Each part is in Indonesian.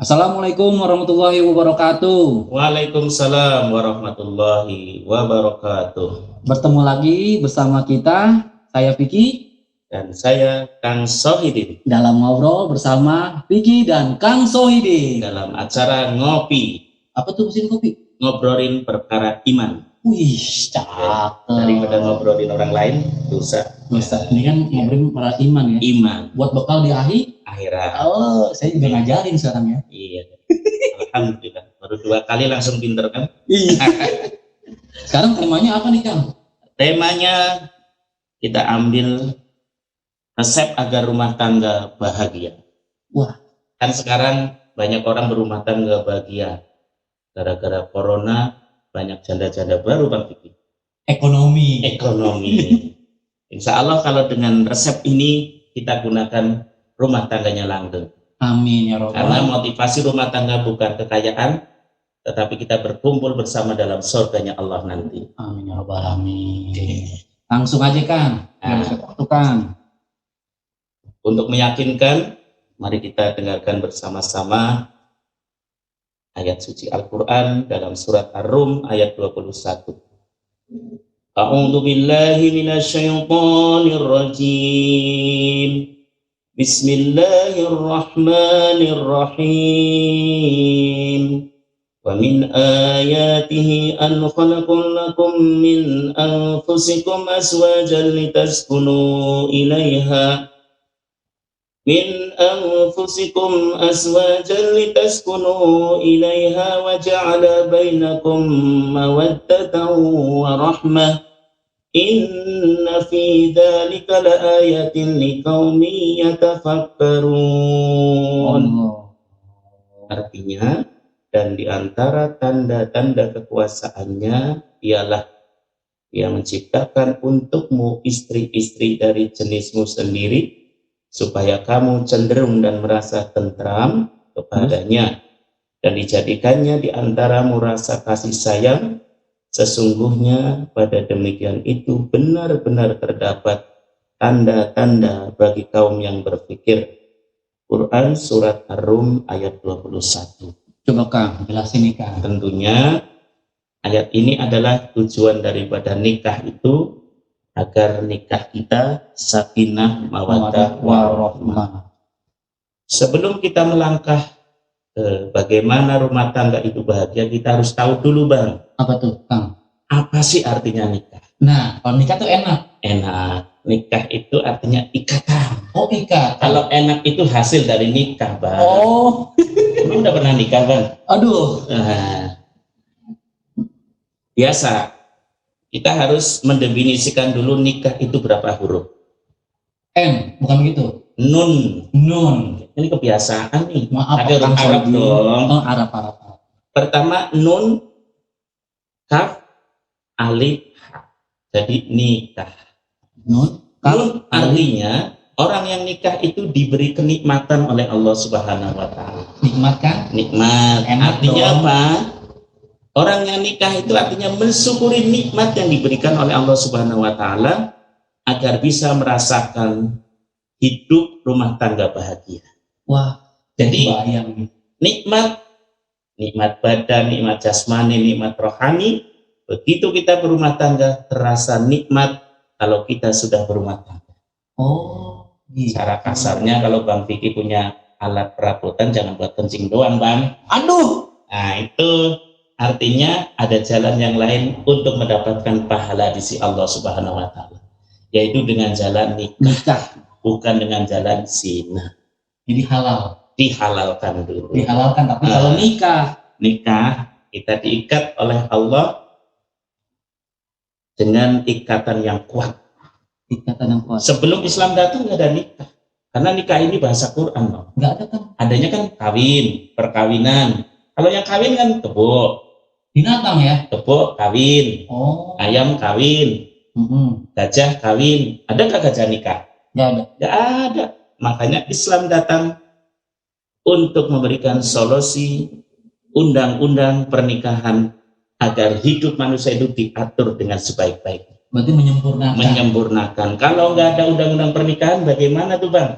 Assalamualaikum warahmatullahi wabarakatuh. Waalaikumsalam warahmatullahi wabarakatuh. Bertemu lagi bersama kita, saya Vicky Dan saya Kang Sohidin dalam ngobrol bersama Vicky dan Kang Sohidin. dalam acara ngopi, Apa tuh mesin kopi? ngobrolin perkara iman. Wih, Ya, cakep. daripada ngobrolin orang lain, dosa. Dosa. Ini kan ngobrolin para iman ya. Iman, Buat bekal di akhirat. Oh, saya juga ngajarin sekarang ya. Iya. Alhamdulillah. Baru 2 kali langsung pinter kan? Iya. Sekarang temanya apa nih Kang? Temanya kita ambil resep agar rumah tangga bahagia. Wah. Kan sekarang banyak orang berumah tangga bahagia. Gara-gara corona banyak janda-janda baru Bang Vicky. Ekonomi. Insya Allah kalau dengan resep ini kita gunakan rumah tangganya langgeng. Amin ya Rabbal Karena alamin. motivasi rumah tangga bukan kekayaan, tetapi kita berkumpul bersama dalam surganya Allah nanti. Amin ya Rabbal alamin. Langsung aja Kang. Waktu Kang. Untuk meyakinkan, mari kita dengarkan bersama-sama ayat suci Al-Quran dalam surat Ar-Rum ayat 21. A'udzu billahi minasyaitonir rajim. Bismillahirrahmanirrahim. Wa min ayatihi an khalaqal lakum min anfusikum azwajan litaskunu ilaiha min anfusikum azwajan litaskunu ilaiha wa ja'ala bainakum mawaddatan wa rahmah inna fi dzalika laayatin liqaumin yatafakkarun. Artinya, dan di antara tanda-tanda kekuasaannya ialah Dia menciptakan untukmu istri-istri dari jenismu sendiri supaya kamu cenderung dan merasa tentram kepadanya, dan dijadikannya di antaramu rasa kasih sayang. Sesungguhnya pada demikian itu benar-benar terdapat tanda-tanda bagi kaum yang berpikir. Quran surat Ar-Rum ayat 21. Coba Kang, jelasin nih Kang. Tentunya ayat ini adalah tujuan daripada nikah itu agar nikah kita sakinah mawaddah warahmah. Sebelum kita melangkah bagaimana rumah tangga itu bahagia, kita harus tahu dulu Bang. Apa tuh Kang? Apa sih artinya nikah? Nah, kalau nikah tuh enak. Enak. Nikah itu artinya ikatan. Oh, ikatan. Kalau enak itu hasil dari nikah Bang. Oh. Lu udah pernah nikah Bang? Aduh. Biasa. Kita harus mendefinisikan dulu nikah itu berapa huruf. N, bukan begitu? Nun. Ini kebiasaan nih. Maaf, pakai huruf Arab dong. Oh, Arab. Pertama nun, kaf, alif, ha. Jadi nikah. Nun Artinya orang yang nikah itu diberi kenikmatan oleh Allah Subhanahu wa taala. Nikmat kan? Nikmat. Enak artinya dong. apa? Orang yang nikah itu artinya mensyukuri nikmat yang diberikan oleh Allah Subhanahu wa taala agar bisa merasakan hidup rumah tangga bahagia. Wah, jadi bayang. nikmat badan, nikmat jasmani, nikmat rohani. Begitu kita berumah tangga terasa nikmat kalau kita sudah berumah tangga. Oh, gitu. Cara kasarnya kalau Bang Vicky punya alat perabotan jangan buat kencing doang Bang. Aduh. Nah itu artinya ada jalan yang lain untuk mendapatkan pahala di sisi Allah Subhanahu wa taala, yaitu dengan jalan nikah, bukan dengan jalan zina. Jadi halal. Dihalalkan dulu. Dihalalkan, tapi kalau nikah kita diikat oleh Allah dengan ikatan yang kuat. Sebelum Islam datang nggak ada nikah, karena nikah ini bahasa Quran loh. Nggak ada kan? Adanya kan kawin, perkawinan. Kalau yang kawin kan kebo. Binatang ya? Kebo kawin. Oh. Ayam kawin. Gajah kawin. Ada nggak gajah nikah? Nggak ada. Nggak ada. Makanya Islam datang untuk memberikan solusi undang-undang pernikahan agar hidup manusia itu diatur dengan sebaik-baiknya. Berarti menyempurnakan. Kalau nggak ada undang-undang pernikahan, bagaimana tuh Bang?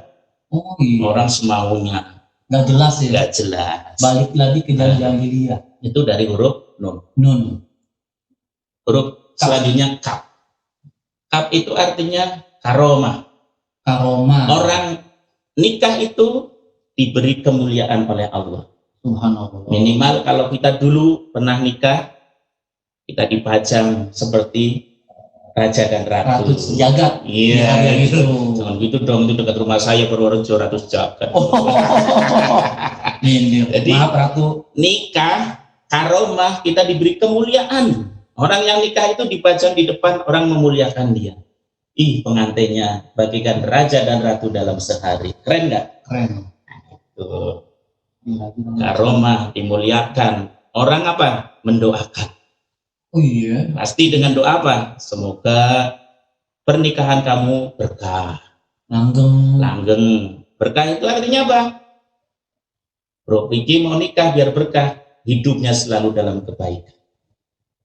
Oh iya. Orang semaunya. Nggak jelas ya. Nggak jelas. Balik lagi ke jalan jahiliyah. Itu dari huruf nun. Nun. Huruf selanjutnya kaf. Kaf itu artinya karomah. Karomah. Orang nikah itu diberi kemuliaan oleh Allah. Subhanallah. Minimal kalau kita dulu pernah nikah, kita dipajang seperti raja dan ratu. Ratu sejagat. Iya, gitu. Jangan gitu dong, itu dekat rumah saya Purworejo, Ratu Sejagat. Jadi maaf Ratu. Nikah, karomah, kita diberi kemuliaan. Orang yang nikah itu dipajang di depan, orang memuliakan dia. Ih, pengantinnya bagikan raja dan ratu dalam sehari. Keren nggak? Keren. Tuh. Karomah, dimuliakan. Orang apa? Mendoakan. Oh iya. Pasti dengan doa apa? Semoga pernikahan kamu berkah. Langgeng. Berkah itu artinya apa? Bro Vicky mau nikah biar berkah. Hidupnya selalu dalam kebaikan.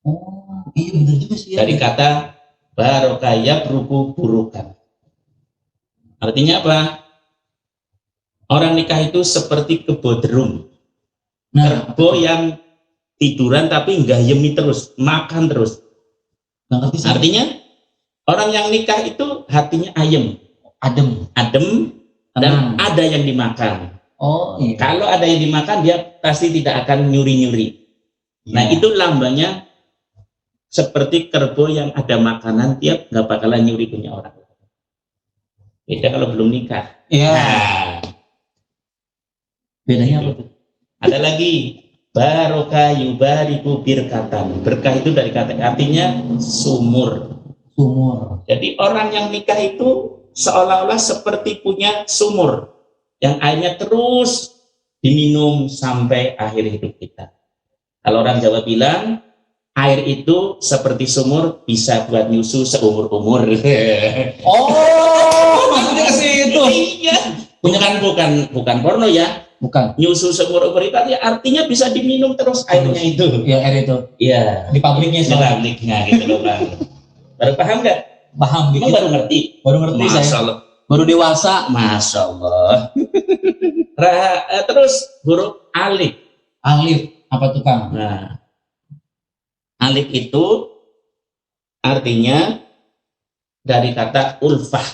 Oh iya benar juga sih. Dari kata barokah yabruku burukan. Artinya apa? Orang nikah itu seperti kebo-derung. Kebo yang tiduran tapi gayemi terus, makan terus. Artinya orang yang nikah itu hatinya ayem, adem, dan ada yang dimakan. Oh iya. Kalau ada yang dimakan dia pasti tidak akan nyuri-nyuri. Iya. Nah itu lambangnya seperti kerbau yang ada makanan tiap nggak bakalan nyuri punya orang. Beda kalau belum nikah. Iya. Nah, bedanya apa tuh? Ada lagi. Barokah yubariku birkatan. Berkah itu dari kata artinya sumur. Jadi orang yang nikah itu seolah-olah seperti punya sumur yang airnya terus diminum sampai akhir hidup kita. Kalau orang Jawa bilang air itu seperti sumur, bisa buat nyusu seumur-umur. Oh, maksudnya ke situ. Iya. Bukan porno ya. Bukan. Nyusu seumur-umur itu artinya bisa diminum terus airnya itu. Iya, air itu. Iya. Di pabriknya Di pabriknya gitu loh, Bang. Baru paham nggak? Paham gitu. Baru ngerti. Masya saya. Allah. Baru dewasa. Masya Allah. Terus huruf alif. Alif apa tuh Kang? Nah, alif itu artinya dari kata ulfah.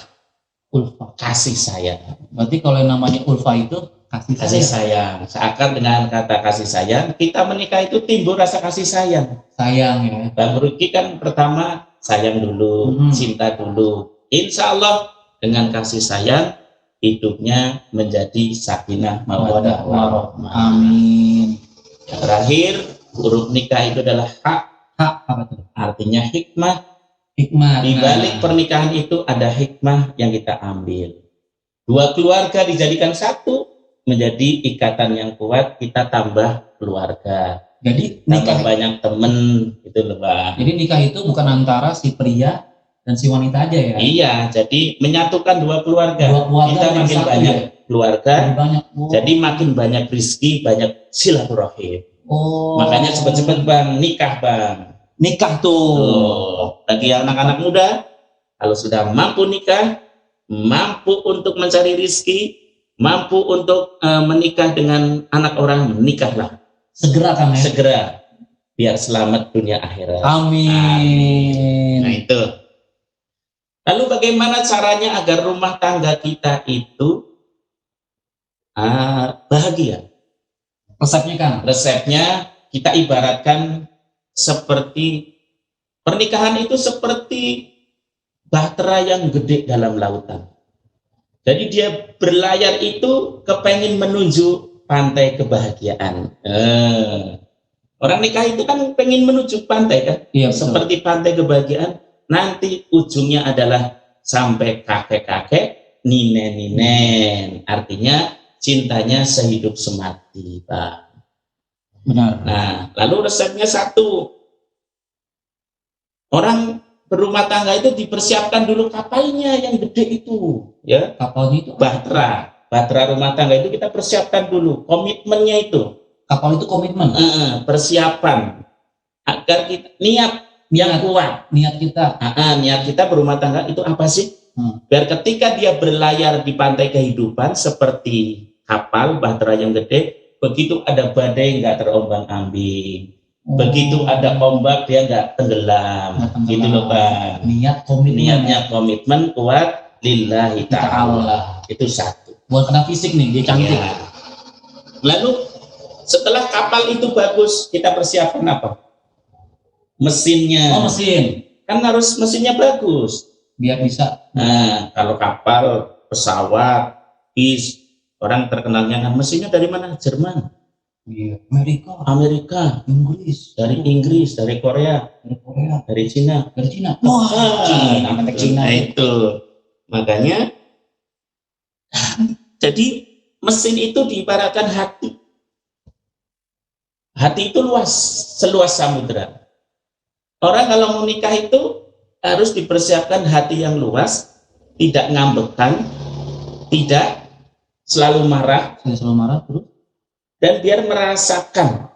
Ulfah. Kasih sayang. Berarti kalau yang namanya ulfah itu kasih sayang. Seakan dengan kata kasih sayang, kita menikah itu timbul rasa kasih sayang. Sayang ya. Bang Ruki kan pertama sayang dulu, cinta dulu. Insya Allah dengan kasih sayang hidupnya menjadi sakinah mawaddah warahmah. Amin. Yang terakhir huruf nikah itu adalah hak. Hak apa tuh? Artinya hikmah. Di balik pernikahan itu ada hikmah yang kita ambil. Dua keluarga dijadikan satu menjadi ikatan yang kuat, kita tambah keluarga. Jadi nikah banyak temen gitu loh, Bang. Jadi nikah itu bukan antara si pria dan si wanita aja ya? Iya, jadi menyatukan dua keluarga. Kita makin banyak keluarga, jadi makin banyak rezeki, banyak silaturahim. Oh. Makanya cepet-cepet Bang, nikah Bang. Nikah tuh. Bagi anak-anak muda, kalau sudah mampu nikah, mampu untuk mencari rezeki, mampu untuk menikah dengan anak orang, menikahlah. Segera kan ya? Segera, biar selamat dunia akhirat. Amin. Nah itu. Lalu bagaimana caranya agar rumah tangga kita itu bahagia? Resepnya kan? Resepnya kita ibaratkan seperti pernikahan itu seperti bahtera yang gede dalam lautan. Jadi dia berlayar itu kepengin menuju pantai kebahagiaan. Orang nikah itu kan pengen menuju pantai kan? Iya, seperti pantai kebahagiaan. Nanti ujungnya adalah sampai kakek-kakek, ninen-ninen. Artinya cintanya sehidup semati, Pak. Benar. Nah, lalu resepnya satu. Orang berumah tangga itu dipersiapkan dulu kapalnya yang gede itu, ya. Kapalnya itu bahtera rumah tangga itu kita persiapkan dulu, komitmennya itu. Kapal itu komitmen. Persiapan agar kita niat yang kuat. Niat kita. Niat kita berumah tangga itu apa sih? Biar ketika dia berlayar di pantai kehidupan seperti kapal bahtera yang gede, begitu ada badai nggak terombang-ambing, begitu ada ombak dia nggak tenggelam, gitu loh Bang. Niatnya komitmen kuat lillahi ta'ala. Itu satu. Bukan kena fisik nih, dia cantik. Ya. Lalu setelah kapal itu bagus, kita persiapkan apa? Mesinnya. Oh, mesin. Kan harus mesinnya bagus. Biar bisa. Nah, kalau kapal, pesawat, bis, orang terkenalnya kan mesinnya dari mana? Jerman. Iya. Amerika, Inggris, dari Korea, dari Cina. Wah, Cina. Itu. Makanya jadi mesin itu diibaratkan hati. Hati itu luas, seluas samudra. Orang kalau mau nikah itu harus dipersiapkan hati yang luas, tidak ngambekan, tidak selalu marah, terus. Dan biar merasakan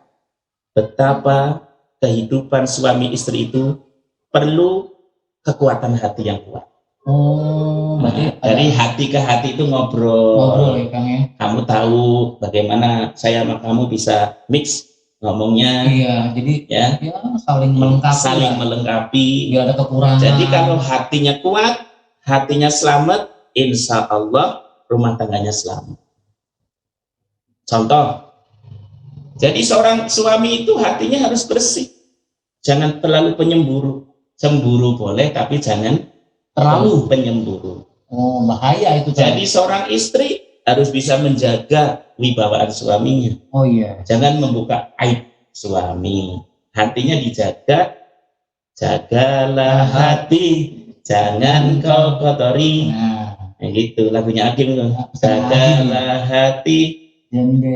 betapa kehidupan suami istri itu perlu kekuatan hati yang kuat. Oh, berarti dari hati ke hati itu ngobrol ya Kang ya. Kamu tahu bagaimana saya sama kamu bisa mix ngomongnya. Iya, jadi ya saling melengkapi. Biar ada kekurangan. Jadi kalau hatinya kuat, hatinya selamat, insya Allah rumah tangganya selamat. Contoh, jadi seorang suami itu hatinya harus bersih, jangan terlalu penyemburu. Cemburu boleh, tapi jangan terlalu penyemburu. Oh, bahaya itu. Jadi seorang istri harus bisa menjaga wibawaan suaminya. Oh iya. Jangan membuka aib suami. Hatinya dijaga. Jagalah hati, jangan kau kotori. Nah, gitu lagunya Agim tuh. Jagalah hati,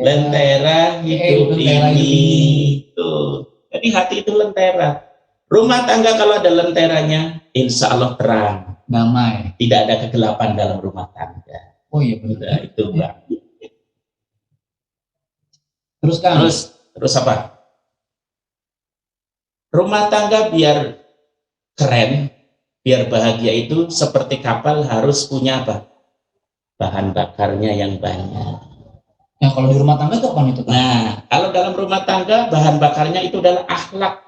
lentera hidup ini. Tuh. Jadi hati itu lentera. Rumah tangga kalau ada lenteranya, insya Allah terang, damai, tidak ada kegelapan dalam rumah tangga. Oh iya benar. Nah, itu Bang. Terus kan? Terus apa? Rumah tangga biar keren, biar bahagia itu seperti kapal harus punya apa? Bahan bakarnya yang banyak. Nah kalau di rumah tangga itu apa itu? Nah kalau dalam rumah tangga bahan bakarnya itu adalah akhlak,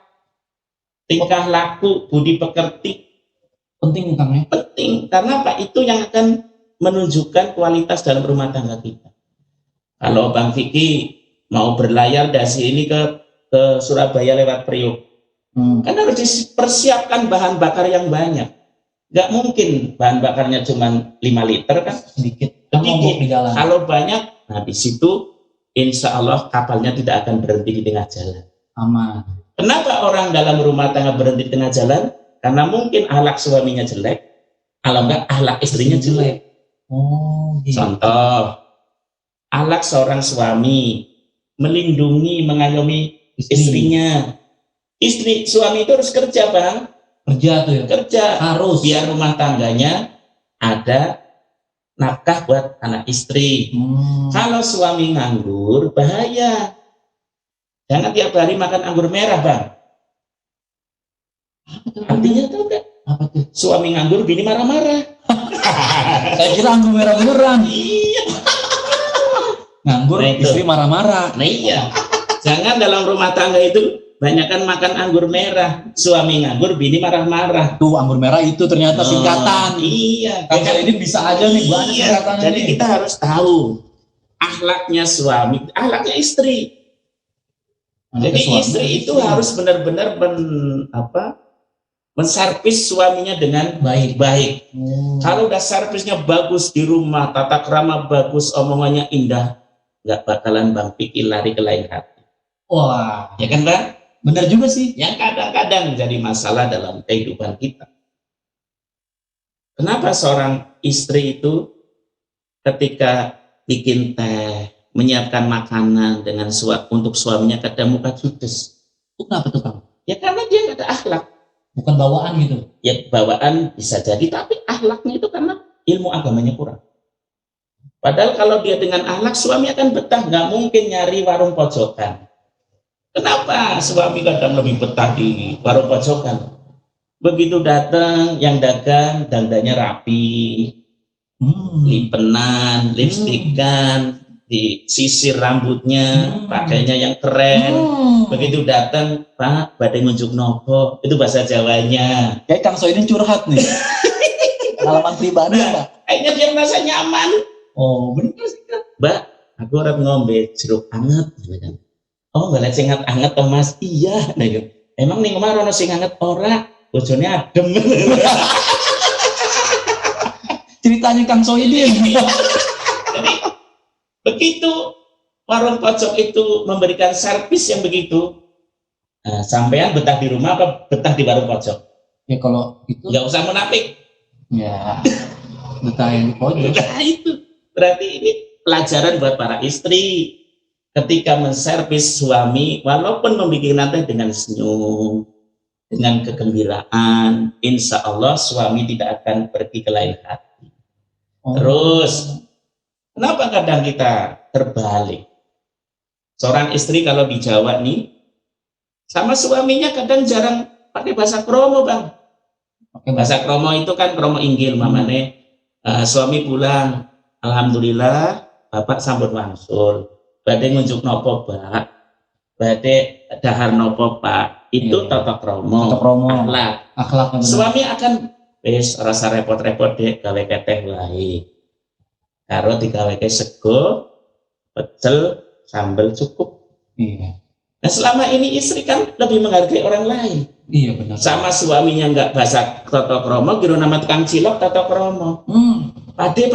tingkah laku, budi pekerti. Penting Kang ya? Penting, karena apa? Itu yang akan menunjukkan kualitas dalam rumah tangga kita. Kalau Bang Vicky mau berlayar dari sini ke Surabaya lewat Priok, kan harus dipersiapkan bahan bakar yang banyak. Nggak mungkin bahan bakarnya cuma 5 liter kan? Sedikit. Kalau banyak, nah di situ insya Allah kapalnya tidak akan berhenti di tengah jalan. Aman. Kenapa orang dalam rumah tangga berhenti di tengah jalan? Karena mungkin akhlak suaminya jelek, kalau enggak akhlak istrinya jelek. Oh, gitu. Contoh, akhlak seorang suami melindungi, mengayomi istrinya. Suami itu harus kerja Bang. Kerja tuh ya? Kerja. Harus. Biar rumah tangganya ada nafkah buat anak istri. Kalau suami nganggur, bahaya. Jangan tiap hari makan anggur merah Bang. Artinya tahu enggak? Apa tuh? Suami nganggur, bini marah-marah. Saya kira anggur merah beneran. Iya. Nganggur, istri marah-marah. Nah iya. Jangan dalam rumah tangga itu banyakkan makan anggur merah. Suami nganggur, bini marah-marah. Tuh anggur merah itu ternyata singkatan. Iya. Kakak ini bisa aja nih banyak singkatannya. Jadi kita harus tahu akhlaknya suami, akhlaknya istri. Jadi istri itu harus benar-benar menservis suaminya dengan baik-baik. Kalau udah servisnya bagus di rumah, tata krama bagus, omongannya indah, nggak bakalan Bang Vicky lari ke lain hati. Wah, ya kan Bang? Benar juga sih. Yang kadang-kadang jadi masalah dalam kehidupan kita. Kenapa seorang istri itu ketika bikin teh, menyiapkan makanan dengan untuk suaminya kadang muka judes? Kenapa tuh Bang? Ya karena dia nggak ada akhlak. Bukan bawaan gitu? Ya bawaan bisa jadi, tapi akhlaknya itu karena ilmu agamanya kurang. Padahal kalau dia dengan akhlak, suami akan betah. Nggak mungkin nyari warung pojokan. Kenapa suami kadang lebih betah di warung pojokan? Begitu datang yang dagang, dandannya rapi, lipenan, lipstikan, disisir rambutnya, pakainya yang keren. Begitu datang, Pak, badai ngunjuk nopo, itu bahasa Jawanya. Kayak Kang Soidin curhat nih. Pengalaman pribadi ya, Pak. Kayaknya dia merasa nyaman. Oh, bener sih, Kang. Mbak, aku orang ngombe jeruk anget. Oh, nggak sing anget toh Mas? Iya. Emang nih kemarin ono sing anget ora? Bojone adem. Ceritanya Kang Soidin. Jadi begitu warung pojok itu memberikan servis yang begitu, nah, sampean betah di rumah apa betah di warung pojok? Ya kalau itu Nggak usah munafik. ya betah yang di pojok. Nah itu berarti ini pelajaran buat para istri ketika menservis suami, walaupun membuat nanti dengan senyum, dengan kegembiraan, insya Allah suami tidak akan pergi ke lain hati. Terus kenapa kadang kita terbalik? Seorang istri kalau di Jawa nih sama suaminya kadang jarang pakai bahasa kromo, Bang. Bahasa kromo itu kan kromo inggil, mamane suami pulang, alhamdulillah bapak sambut wangsul, badai ngunjuk nopo Pak, badai dahar nopo Pak, itu tata kromo, akhlak. Suami akan wis rasa repot-repot deh gawe keteh wae, karo digawe sego, pecel, sambal cukup. Iya. Nah selama ini istri kan lebih menghargai orang lain. Iya benar. Sama suaminya nggak bahasa toto kromo, kira nama tukang cilok toto kromo. Pade,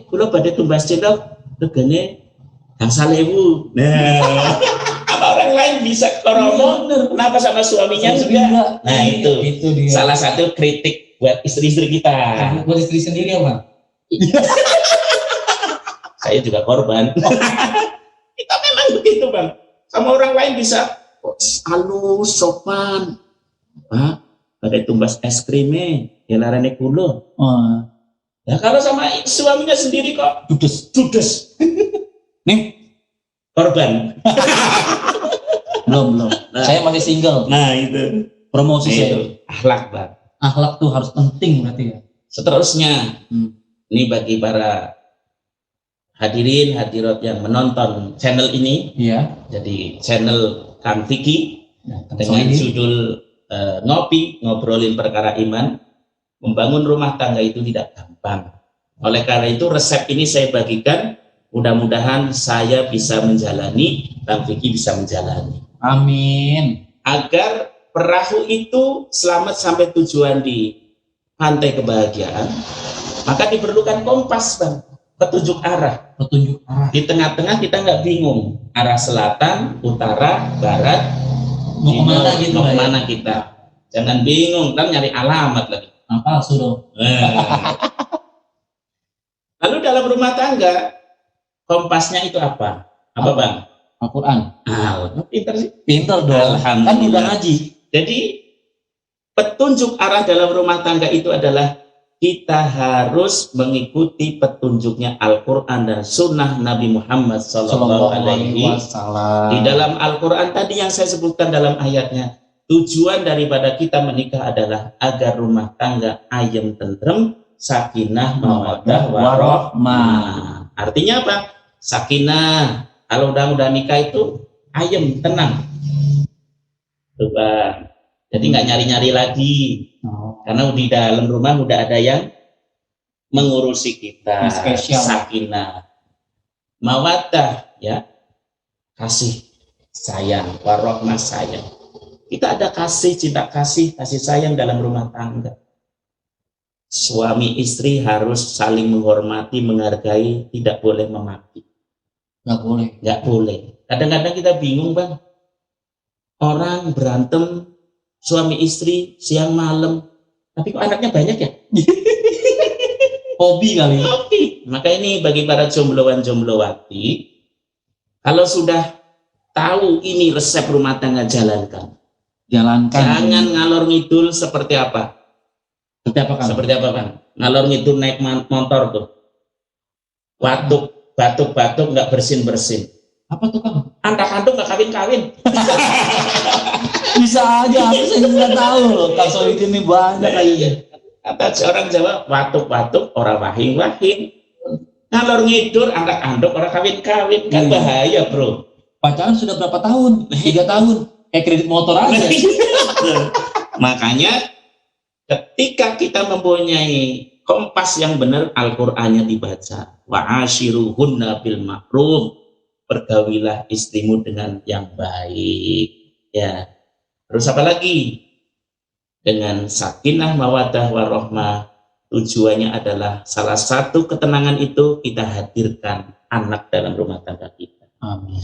kalau pade tumbas cilok, regane gangsa lewu. Nah, apa orang lain bisa kromo, kenapa sama suaminya juga? Nah itu dia. Salah satu kritik buat istri-istri kita. Buat istri sendiri ya Bang? Saya juga korban. Kita memang begitu Bang. Sama orang lain bisa halus, sopan. Pak, ada tumbas es krimnya, ya larane kulo. Ya kalau sama suaminya sendiri kok judes. Nih, korban. belum. Nah, saya masih single. Nah itu promosi saya. Itu akhlak Bang. Akhlak tuh harus penting berarti ya. Seterusnya, ini bagi para hadirin hadirat yang menonton channel ini, jadi channel Kang Vicky dengan judul ngobrolin perkara iman. Membangun rumah tangga itu tidak gampang. Oleh karena itu resep ini saya bagikan, mudah-mudahan saya bisa menjalani, Kang Vicky bisa menjalani. Amin. Agar perahu itu selamat sampai tujuan di pantai kebahagiaan, maka diperlukan kompas Bang. Petunjuk arah. Di tengah-tengah kita nggak bingung arah selatan, utara, barat, mau kemana kita. Jangan bingung, kan nyari alamat lagi. Apa suruh? Lalu dalam rumah tangga kompasnya itu apa? Apa Bang? Al-Quran. Pinter sih. Pinter dong. Kan udah ngaji. Jadi petunjuk arah dalam rumah tangga itu adalah kita harus mengikuti petunjuknya Al-Quran dan Sunnah Nabi Muhammad SAW. Di dalam Al-Quran tadi yang saya sebutkan dalam ayatnya, tujuan daripada kita menikah adalah agar rumah tangga ayem tentrem, sakinah, mawaddah, warahmah. Artinya apa? Sakinah. Kalau udah nikah itu ayem, tenang. Coba. Jadi nggak nyari-nyari lagi. Karena di dalam rumah udah ada yang mengurusi kita. Sakinah, mawaddah, ya, kasih sayang, warahmah sayang. Kita ada kasih, cinta kasih sayang dalam rumah tangga. Suami istri harus saling menghormati, menghargai, tidak boleh memaki. Nggak boleh. Kadang-kadang kita bingung Bang. Orang berantem suami istri siang malam, tapi kok anaknya banyak ya? Hobi kali. Hobi. Maka ini bagi para jombloan-jomblowati, kalau sudah tahu ini resep rumah tangga, jalankan. Jangan ngalor ngidul seperti apa? Seperti apa Bang? Ngalor ngidul naik motor tuh. Batuk-batuk nggak bersin-bersin. Apa tuh Kang? Antak-antuk nggak kawin-kawin. Bisa aja, saya nggak tahu loh. Kang Soidin ini banyak kayaknya. Kata orang Jawa, batuk-batuk orang wahing-wahing. Ngalor ngidur anak andok orang kawin-kawin kan bahaya, Bro. Pacaran sudah berapa tahun? 3 tahun. Kayak kredit motor aja. Makanya ketika kita mempunyai kompas yang benar, Al-Qur'annya dibaca. Wa ashiruhunna bil ma'ruf. Pergaulilah istrimu dengan yang baik. Ya. Terus apa lagi? Dengan sakinah mawaddah warahmah. Tujuannya adalah salah satu ketenangan itu kita hadirkan anak dalam rumah tangga kita. Amin.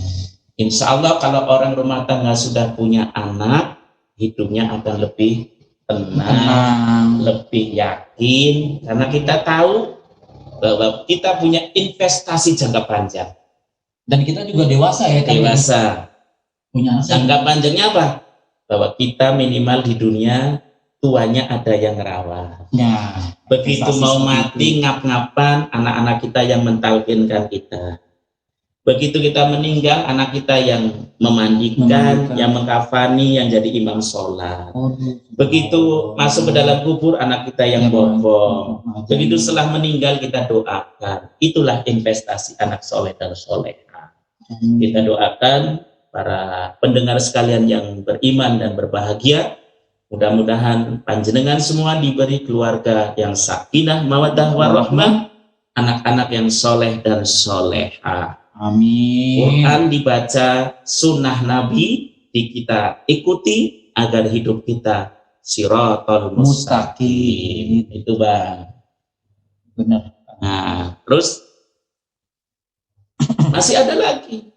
Insya Allah kalau orang rumah tangga sudah punya anak, hidupnya akan lebih tenang, lebih yakin, karena kita tahu bahwa kita punya investasi jangka panjang. Dan kita juga dewasa ya kan? Dewasa. Punya anak. Jangka panjangnya apa? Bahwa kita minimal di dunia tuanya ada yang rawat. Nah, begitu mau mati ngap-ngapan anak-anak kita yang mentalkinkan kita. Begitu kita meninggal anak kita yang memandikan, yang mengkafani, yang jadi imam sholat. Begitu masuk ke dalam kubur anak kita yang bopong. Begitu setelah meninggal kita doakan. Itulah investasi anak soleh dan soleha. Kita doakan para pendengar sekalian yang beriman dan berbahagia. Mudah-mudahan panjenengan semua diberi keluarga yang sakinah, mawaddah, warahmah, anak-anak yang soleh dan soleha. Amin. Quran dibaca, sunnah Nabi kita ikuti agar hidup kita siratal mustaqim. Itu Bang. Benar. Nah, terus masih ada lagi.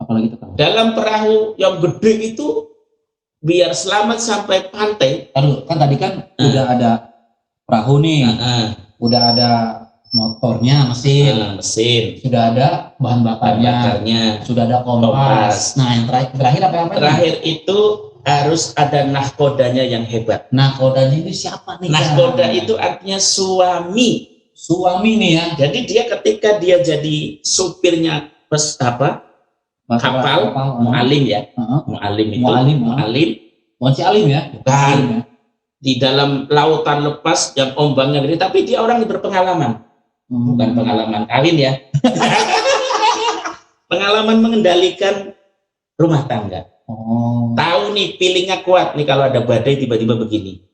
Apalagi itu Kang? Dalam perahu yang gede itu biar selamat sampai pantai. Aduh, kan tadi kan udah ada perahu nih, udah ada motornya, mesin, sudah ada bahan bakarnya, sudah ada kompas. Nah, yang terakhir apa? Terakhir itu harus ada nahkodanya yang hebat. Nahkodanya itu siapa nih? Nahkoda itu artinya suami. Suami nih ya. Jadi dia ketika dia jadi supirnya kapal, mu'alim ya. Mu'alim itu. Mu'alim. Bukan si Alim ya? Bukan. Ya. Di dalam lautan lepas yang ombaknya gede, tapi dia orang yang berpengalaman. Bukan pengalaman kawin ya. Pengalaman mengendalikan rumah tangga. Tahu nih feelingnya kuat nih kalau ada badai tiba-tiba begini.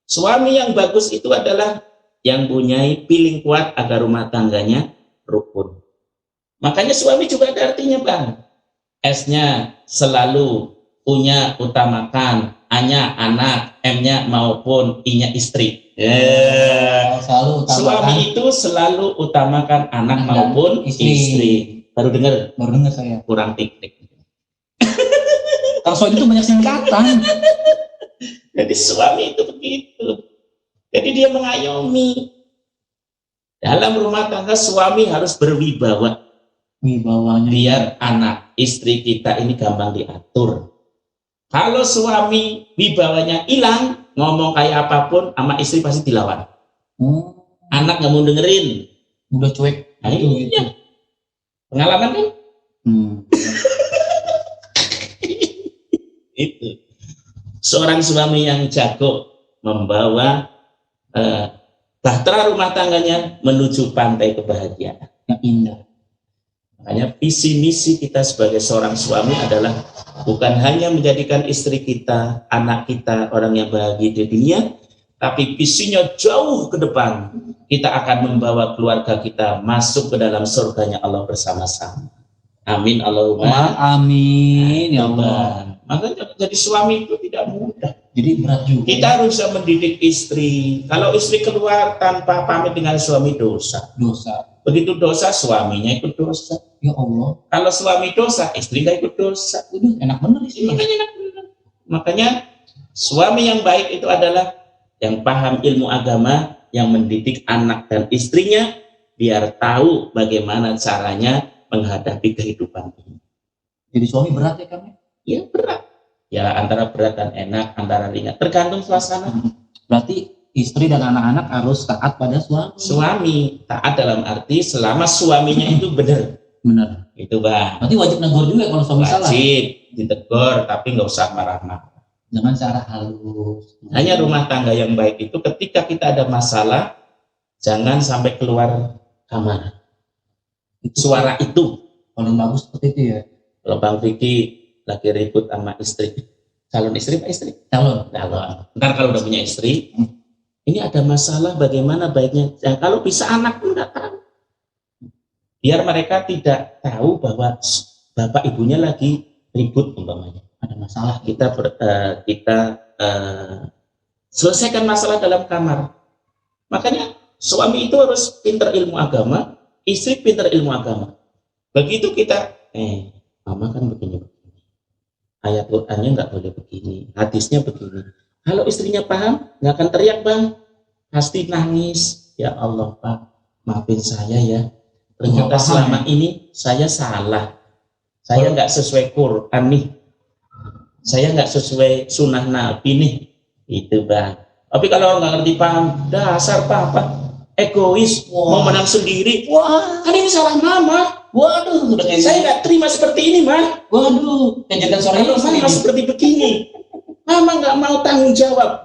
Suami yang bagus itu adalah yang punya feeling kuat agar rumah tangganya rukun. Makanya suami juga ada artinya Bang. S-nya selalu punya utamakan, A-nya anak, M-nya maupun I-nya istri. Selalu utamakan. Suami itu selalu utamakan anak maupun istri. Baru dengar saya. Kurang piknik. Kalau soal itu banyak singkatan. Jadi suami itu begitu. Jadi dia mengayomi. Dalam rumah tangga suami harus berwibawa. Wibawanya. Biar anak istri kita ini gampang diatur. Kalau suami wibawanya hilang, ngomong kayak apapun sama istri pasti dilawan. Anak nggak mau dengerin. Udah cuek. Nah, iya. Pengalaman kan? Itu. Seorang suami yang jago membawa bahtera rumah tangganya menuju pantai kebahagiaan yang indah. Makanya visi misi kita sebagai seorang suami adalah bukan hanya menjadikan istri kita, anak kita orang yang bahagia di dunia, tapi visinya jauh ke depan. Kita akan membawa keluarga kita masuk ke dalam surganya Allah bersama-sama. Amin Allahumma amin ya Allah. Makanya jadi suami itu tidak mudah. Jadi berat juga. Kita harus bisa mendidik istri. Kalau istri keluar tanpa pamit dengan suami dosa. Begitu dosa suaminya ikut dosa. Ya Allah. Kalau suami dosa, istri nggak ikut dosa. Enak bener sih. Makanya suami yang baik itu adalah yang paham ilmu agama, yang mendidik anak dan istrinya biar tahu bagaimana caranya menghadapi kehidupan ini. Jadi suami berat ya Kang? Ya berat. Ya antara berat dan enak, antara ringan, tergantung suasana. Berarti istri dan anak-anak harus taat pada suami. Suami taat dalam arti selama suaminya itu benar. Itu Bang. Berarti wajib negur juga kalau suami salah. Wajib ditegur, tapi nggak usah marah-marah. Dengan cara halus. Hanya rumah tangga yang baik itu ketika kita ada masalah, jangan sampai keluar kamar. Suara itu paling bagus seperti itu ya. Kalau Bang Vicky lagi ribut sama istri, calon istri Pak istri? Calon. Ntar kalau udah punya istri, ini ada masalah bagaimana baiknya. Ya, kalau bisa anak pun nggak tahu. Biar mereka tidak tahu bahwa bapak ibunya lagi ribut umpamanya. Ada masalah, kita selesaikan masalah dalam kamar. Makanya suami itu harus pintar ilmu agama, istri pintar ilmu agama. Begitu kita, mama kan begini, ayat Qur'annya nggak boleh begini, hadisnya begini. Kalau istrinya paham, nggak akan teriak bang, pasti nangis. Ya Allah Pak, maafin saya ya. Ternyata selama ini saya salah, saya nggak sesuai Quran nih, saya nggak sesuai sunnah Nabi nih, itu bang. Tapi kalau orang nggak ngerti paham, dasar papa egois, mau menang sendiri. Wah, kan ini salah mama. Waduh, saya nggak terima seperti ini, mah. Waduh, kejadian sore ini mama seperti begini. Mama nggak mau tanggung jawab.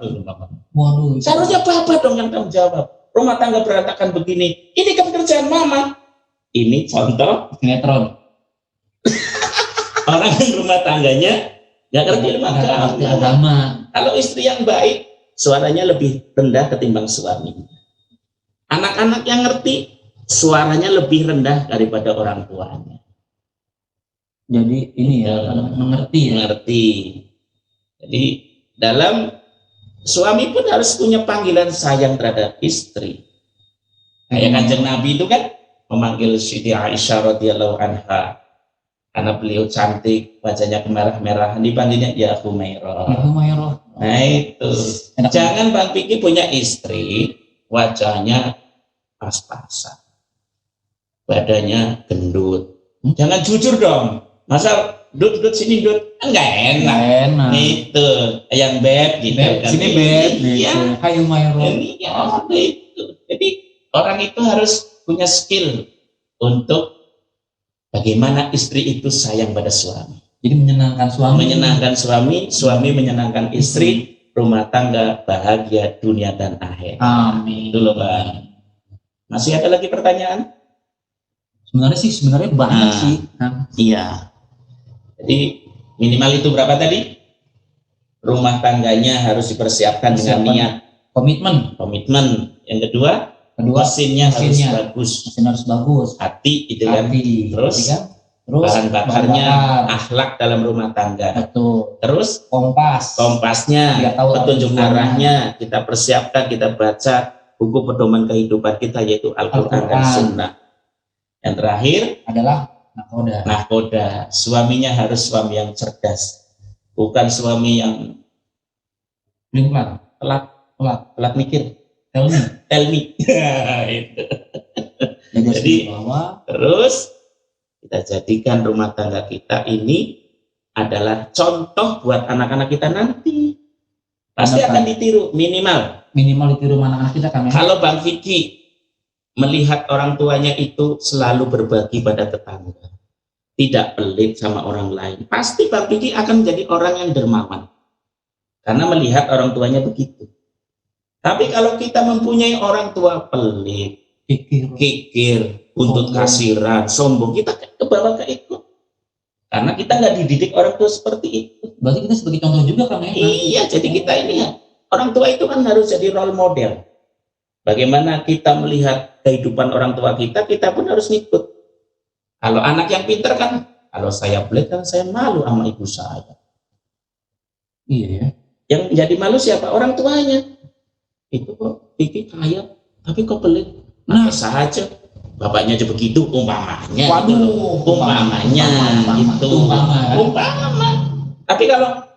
Waduh, seharusnya papa dong yang tanggung jawab. Rumah tangga berantakan begini, ini kan kerjaan mama. Ini contoh sinetron. Orang rumah tangganya nggak ngerti ilmu agama. Kalau istri yang baik, suaranya lebih rendah ketimbang suami. Anak-anak yang ngerti, suaranya lebih rendah daripada orang tuanya. Jadi ini ya, mengerti ya. Mengerti. Jadi dalam suami pun harus punya panggilan sayang terhadap istri. Kayak Kanjeng Nabi itu kan memanggil Siti Aisyah radhiyallahu anha. Karena beliau cantik, wajahnya kemerah-merahan, dipanggilnya ya Humairah. Nah itu, jangan Bang Piki punya istri, wajahnya pas-pasan, badannya gendut. Jangan jujur dong, masa dut sini dut, enggak enak. Itu, yang beb gitu. Sini beb, ya. Hai Humairah. Ya, itu. Jadi orang itu harus punya skill untuk bagaimana istri itu sayang pada suami. Jadi menyenangkan suami. Suami menyenangkan istri, rumah tangga bahagia dunia dan akhir. Amin. Itu loh Bang. Masih ada lagi pertanyaan? Sebenarnya banyak sih. Iya. Jadi minimal itu berapa tadi? Rumah tangganya harus dipersiapkan dengan niat. Komitmen. Yang kedua, mesinnya harus bagus. Hati itu kan. Terus bahan bakarnya, akhlak dalam rumah tangga. Betul. Terus kompasnya, petunjuk arahnya kita persiapkan, kita baca buku pedoman kehidupan kita yaitu Al-Quran dan Sunnah. Yang terakhir adalah nahkoda. Suaminya harus suami yang cerdas, bukan suami yang telat mikir. Tell me. Jadi terus kita jadikan rumah tangga kita ini adalah contoh buat anak-anak kita nanti. Pasti akan ditiru minimal ditiru anak-anak kita kan. Kalau Bang Vicky melihat orang tuanya itu selalu berbagi pada tetangga, tidak pelit sama orang lain, pasti Bang Vicky akan menjadi orang yang dermawan karena melihat orang tuanya begitu. Tapi kalau kita mempunyai orang tua pelit, kikir, buntut kasiran, sombong, kita ke bawah ke ikut. Karena kita nggak dididik orang tua seperti itu. Berarti kita sebagai contoh juga kan ya? Iya, jadi kita ini ya, orang tua itu kan harus jadi role model. Bagaimana kita melihat kehidupan orang tua kita pun harus ngikut. Kalau anak yang pintar kan, kalau saya pelit kan saya malu sama ibu saya. Iya ya. Yang jadi malu siapa? Orang tuanya. Itu kok Vicky kaya, tapi kok pelit. Apa saja, bapaknya aja begitu, umpamanya. Waduh, umpamanya. Tapi kalau,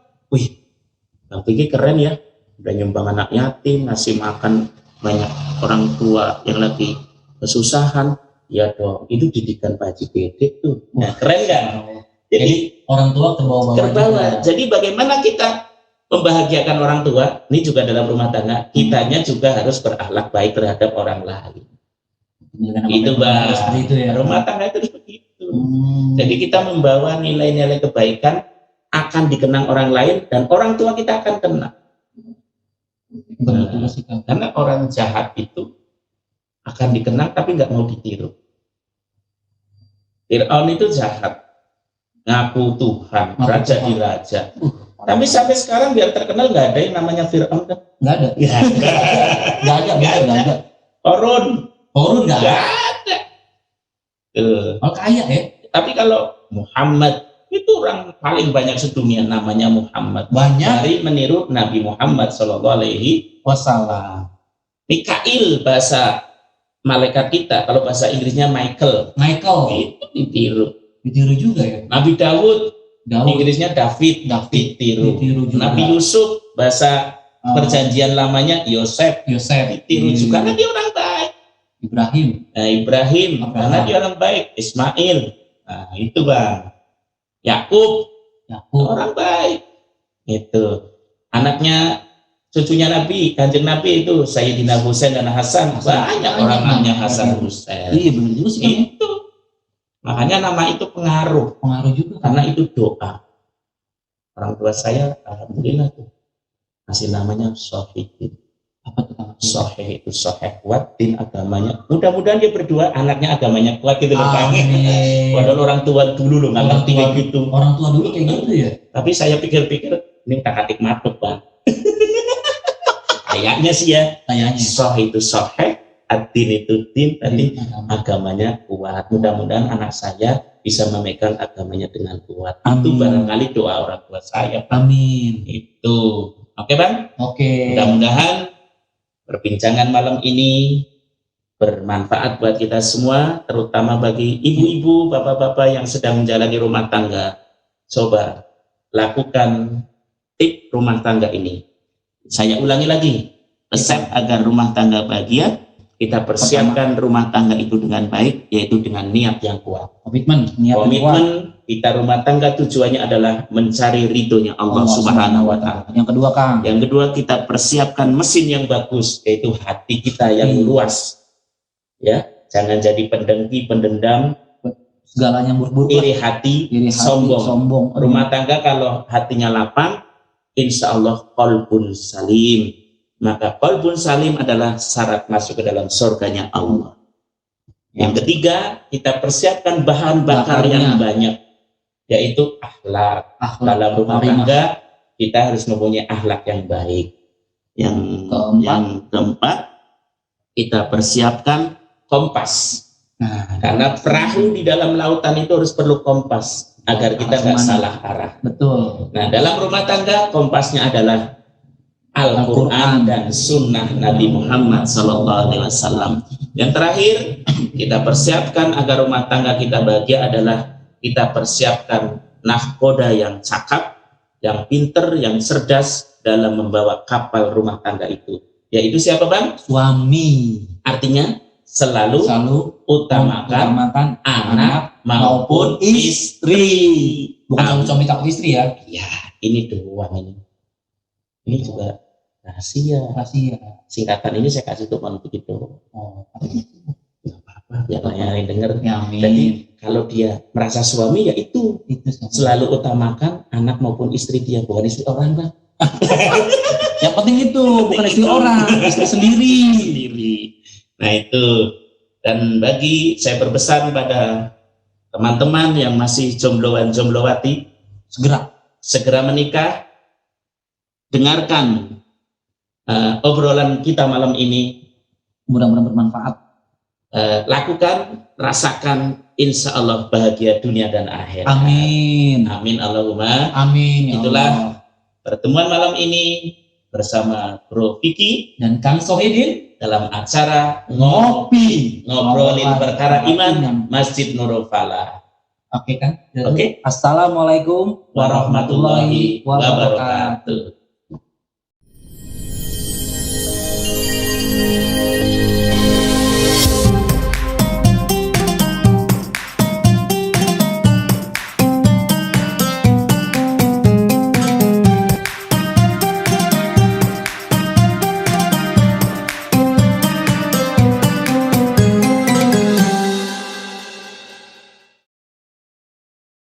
Bang Vicky keren ya, udah nyumbang anak yatim, ngasih makan banyak orang tua yang lagi kesusahan, ya dong, itu didikan Pak Haji Bede tuh. Nah, keren kan? Jadi orang tua terbawa. Jadi bagaimana kita membahagiakan orang tua, ini juga dalam rumah tangga, kitanya juga harus berakhlak baik terhadap orang lain. Itu Bang, rumah tangga itu harus begitu. Jadi kita membawa nilai-nilai kebaikan akan dikenang orang lain dan orang tua kita akan kenang. Karena orang jahat itu akan dikenang tapi nggak mau ditiru. Fir'aun itu jahat, ngaku Tuhan, raja di raja. Tapi sampai sekarang biar terkenal nggak ada yang namanya Fir'aun kan? Nggak ada. Nggak ada. Korun nggak ada. Oh, kaya ya. Tapi kalau Muhammad itu orang paling banyak sedunia namanya Muhammad. Banyak. Dari meniru Nabi Muhammad Shallallahu Alaihi Wasallam. Mikail bahasa malaikat kita, kalau bahasa Inggrisnya Michael. Itu ditiru juga ya. Nabi Daud. Inggrisnya David ditiru Nabi Yusuf bahasa perjanjian lamanya Yosef ditiru juga, karena dia orang baik. Ibrahim karena dia orang baik. Ismail, nah itu Bang. Yakub orang baik. Itu anaknya, cucunya Nabi, kanjeng Nabi itu Sayyidina Husain dan Hasan. Banyak orang namanya Hasan Husain. Iya benar juga sih. Itu makanya nama itu pengaruh juga karena itu doa. Orang tua saya alhamdulillah tuh masih namanya Sohidin. Apa tuh namanya? Sohih itu sohih kuat, din agamanya. Mudah-mudahan dia berdua anaknya agamanya kuat gitu loh. Padahal orang tua dulu loh nggak ngerti kayak gitu. Orang tua dulu kayak gitu ya. Tapi saya pikir-pikir ini tak-atik matuk Bang. Kayaknya sih ya. Sohih itu sohih, ad-din itu din, tadi agamanya kuat. Mudah-mudahan anak saya bisa memegang agamanya dengan kuat. Amin. Itu barangkali doa orang tua saya. Amin. Itu. Oke Bang? Oke. Mudah-mudahan perbincangan malam ini bermanfaat buat kita semua, terutama bagi ibu-ibu, bapak-bapak yang sedang menjalani rumah tangga. Coba lakukan tip rumah tangga ini. Saya ulangi lagi, resep agar rumah tangga bahagia. Kita persiapkan rumah tangga itu dengan baik, yaitu dengan niat yang kuat. Komitmen kita rumah tangga tujuannya adalah mencari ridhonya Allah Subhanahu wa Ta'ala. Yang kedua, Kang. Yang kedua, kita persiapkan mesin yang bagus, yaitu hati kita yang luas. Ya, jangan jadi pendengki, pendendam, segalanya buruk-buruk, iri hati, sombong. Rumah tangga kalau hatinya lapang, insya Allah qalbun salim. Maka qalbun salim adalah syarat masuk ke dalam surganya Allah. Yang ketiga, kita persiapkan bahan bakar yang banyak, yaitu akhlak. Dalam rumah tangga kita harus mempunyai akhlak yang baik. Yang keempat, kita persiapkan kompas. Karena perahu di dalam lautan itu harus perlu kompas agar kita nggak salah arah. Betul. Nah, dalam rumah tangga kompasnya adalah Al-Quran dan Sunnah Nabi Muhammad SAW. Yang terakhir, kita persiapkan agar rumah tangga kita bahagia adalah kita persiapkan nahkoda yang cakap, yang pinter, yang cerdas dalam membawa kapal rumah tangga itu. Yaitu siapa Bang? Suami. Artinya selalu utamakan anak maupun istri. Bukan suami takut istri ya? Ya, ini doang ini. Ini juga rahasia. Singkatan ini saya kasih tuh begitu. Nggak apa-apa, biar yang denger. Jadi kalau dia merasa suami ya itu selalu utamakan anak maupun istri dia, bukan istri orang Bang. Yang penting itu bukan istri orang, istri sendiri. Nah itu. Dan bagi saya berpesan pada teman-teman yang masih jombloan-jomblowati, segera menikah. Dengarkan obrolan kita malam ini, mudah-mudahan bermanfaat. Lakukan, rasakan, insya Allah bahagia dunia dan akhirat. Amin. Amin Allahumma. Amin. Ya Itulah Allah. Pertemuan malam ini bersama Bro Vicky dan Kang Sohidin dalam acara ngobrolin perkara iman Masjid Nurul Falah. Oke kan? Oke. Assalamualaikum warahmatullahi wabarakatuh.